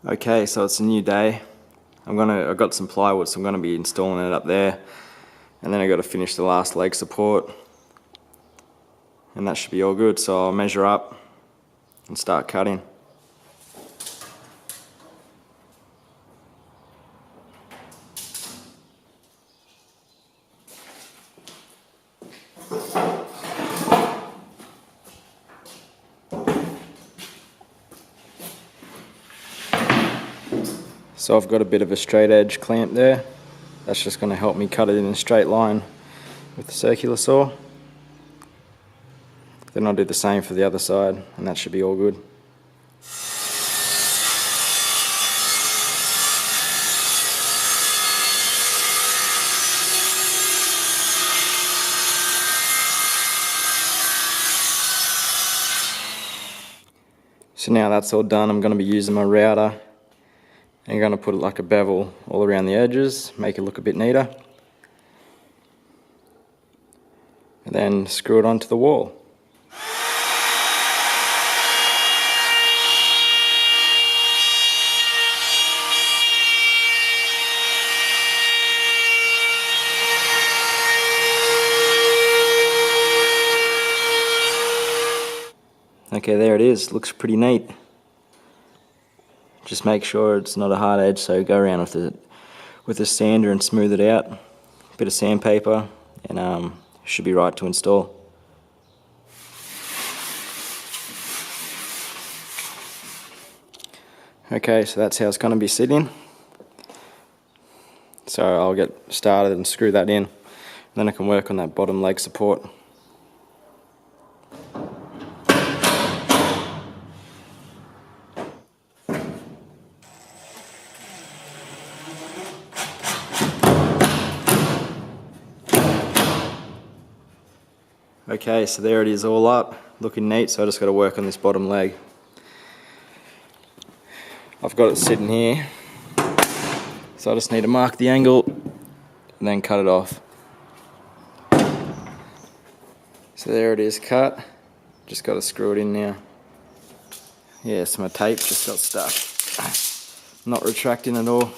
Okay, so it's a new day. I've got some plywood, so I'm gonna be installing it up there, and then I got to finish the last leg support, and that should be all good. So I'll measure up and start cutting. So I've got a bit of a straight edge clamp there. That's just going to help me cut it in a straight line with the circular saw. Then I'll do the same for the other side, and that should be all good. So now that's all done, I'm going to be using my router and going to put like a bevel all around the edges, make it look a bit neater, and then screw it onto the wall. Okay, there it is, looks pretty neat. Just make sure it's not a hard edge, so go around with a sander and smooth it out. A bit of sandpaper, and should be right to install. Okay, so that's how it's going to be sitting. So I'll get started and screw that in, and then I can work on that bottom leg support. Okay, so there it is all up, looking neat, so I just got to work on this bottom leg. I've got it sitting here, so I just need to mark the angle and then cut it off. So there it is cut, just got to screw it in now. Yeah, so my tape just got stuck. Not retracting at all.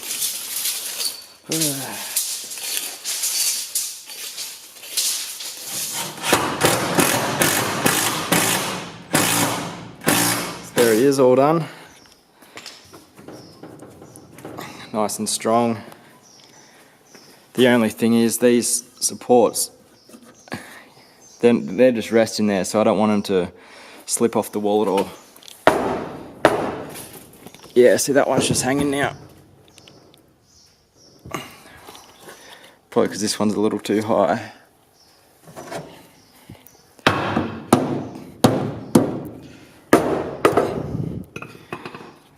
There it is, all done. Nice and strong. The only thing is these supports, they're just resting there, so I don't want them to slip off the wall at all. Yeah, see, that one's just hanging now. Probably because this one's a little too high.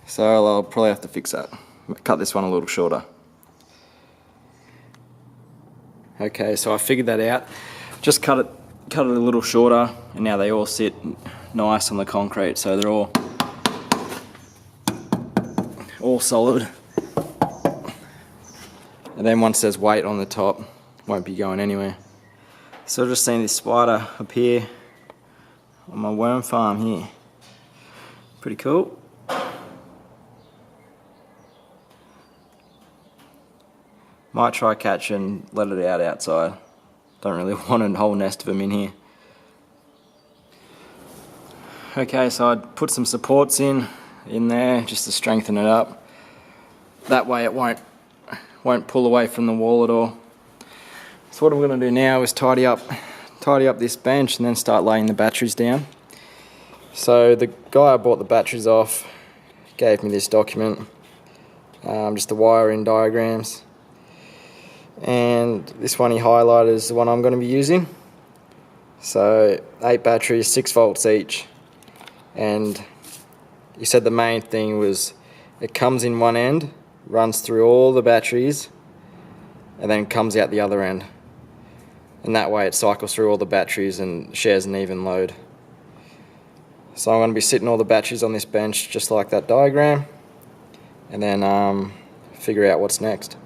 So I'll probably have to fix that. Cut this one a little shorter. Okay, so I figured that out. Just cut it a little shorter, and now they all sit nice on the concrete, so they're all solid. And then once there's weight on the top, won't be going anywhere. So I've just seen this spider up here on my worm farm here. Pretty cool. Might try catch and let it out outside. Don't really want a whole nest of them in here. Okay, so I'd put some supports in there just to strengthen it up. That way it won't pull away from the wall at all. So what I'm going to do now is tidy up this bench and then start laying the batteries down. So the guy I bought the batteries off gave me this document, just the wiring diagrams. And this one he highlighted is the one I'm going to be using. So 8 batteries, 6 volts each. And he said the main thing was it comes in one end, runs through all the batteries, and then comes out the other end. And that way it cycles through all the batteries and shares an even load. So I'm going to be sitting all the batteries on this bench just like that diagram, and then figure out what's next.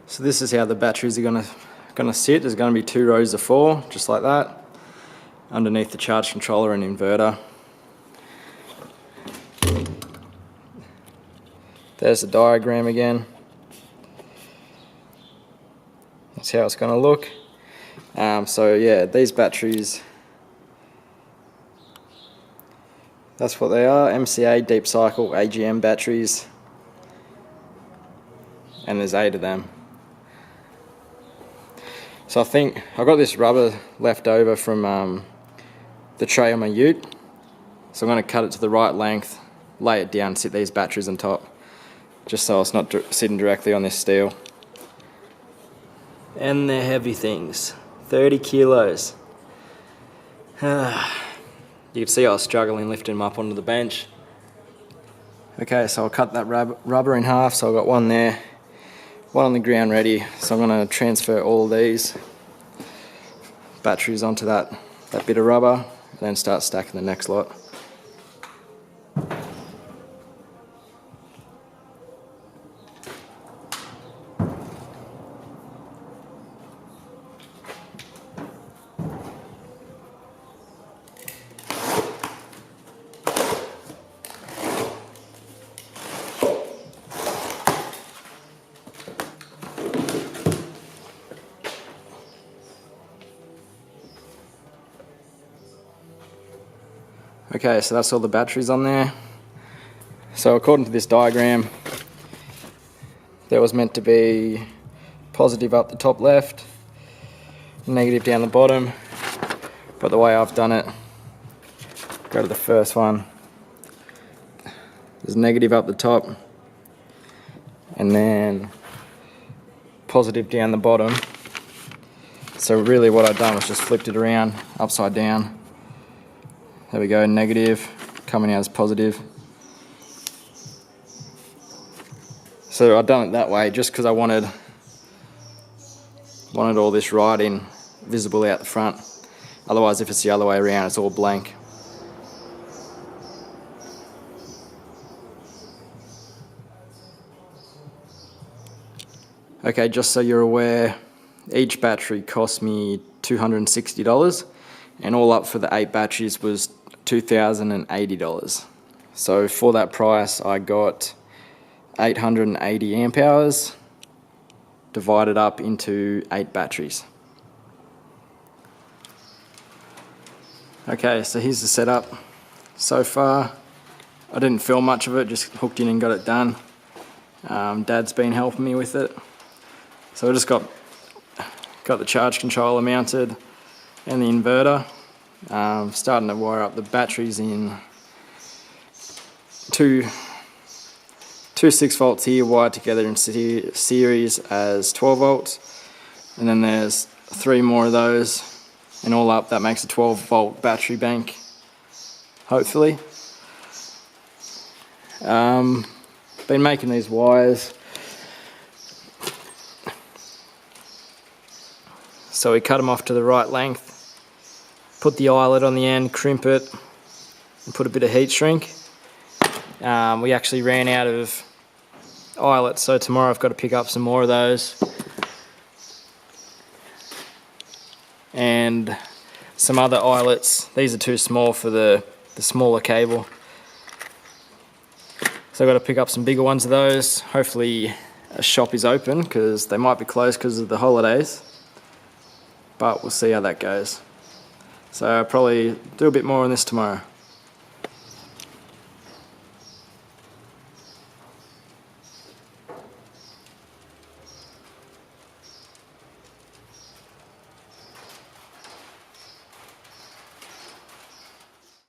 So this is how the batteries are gonna sit. There's gonna be 2 rows of 4, just like that, underneath the charge controller and inverter. There's the diagram again. That's how it's gonna look. So yeah, these batteries, that's what they are, MCA deep cycle AGM batteries, and there's 8 of them. So I think I got this rubber left over from the tray on my ute, so I'm going to cut it to the right length, lay it down, sit these batteries on top, just so it's not sitting directly on this steel. And they're heavy things, 30 kilos. You can see I was struggling lifting them up onto the bench. Okay, so I'll cut that rubber in half, so I've got one there, one on the ground ready. So I'm going to transfer all of these batteries onto that bit of rubber, and then start stacking the next lot. Okay, so that's all the batteries on there. So according to this diagram, there was meant to be positive up the top left, negative down the bottom, but the way I've done it, go to the first one, there's negative up the top, and then positive down the bottom. So really what I've done was just flipped it around, upside down. There we go, negative, coming out as positive. So I've done it that way just because I wanted all this writing visible out the front. Otherwise, if it's the other way around, it's all blank. Okay, just so you're aware, each battery cost me $260, and all up for the 8 batteries was $2,080. So for that price, I got 880 amp hours divided up into 8 batteries. Okay, so here's the setup so far. I didn't film much of it, just hooked in and got it done. Dad's been helping me with it. So I just got the charge controller mounted and the inverter. Starting to wire up the batteries in two 6 volts here, wired together in series as 12 volts, and then there's 3 more of those, and all up that makes a 12 volt battery bank, hopefully. Been making these wires, so we cut them off to the right length, put the eyelet on the end, crimp it, and put a bit of heat shrink. We actually ran out of eyelets, so tomorrow I've got to pick up some more of those. And some other eyelets. These are too small for the smaller cable. So I've got to pick up some bigger ones of those. Hopefully a shop is open, because they might be closed because of the holidays. But we'll see how that goes. So I'll probably do a bit more on this tomorrow.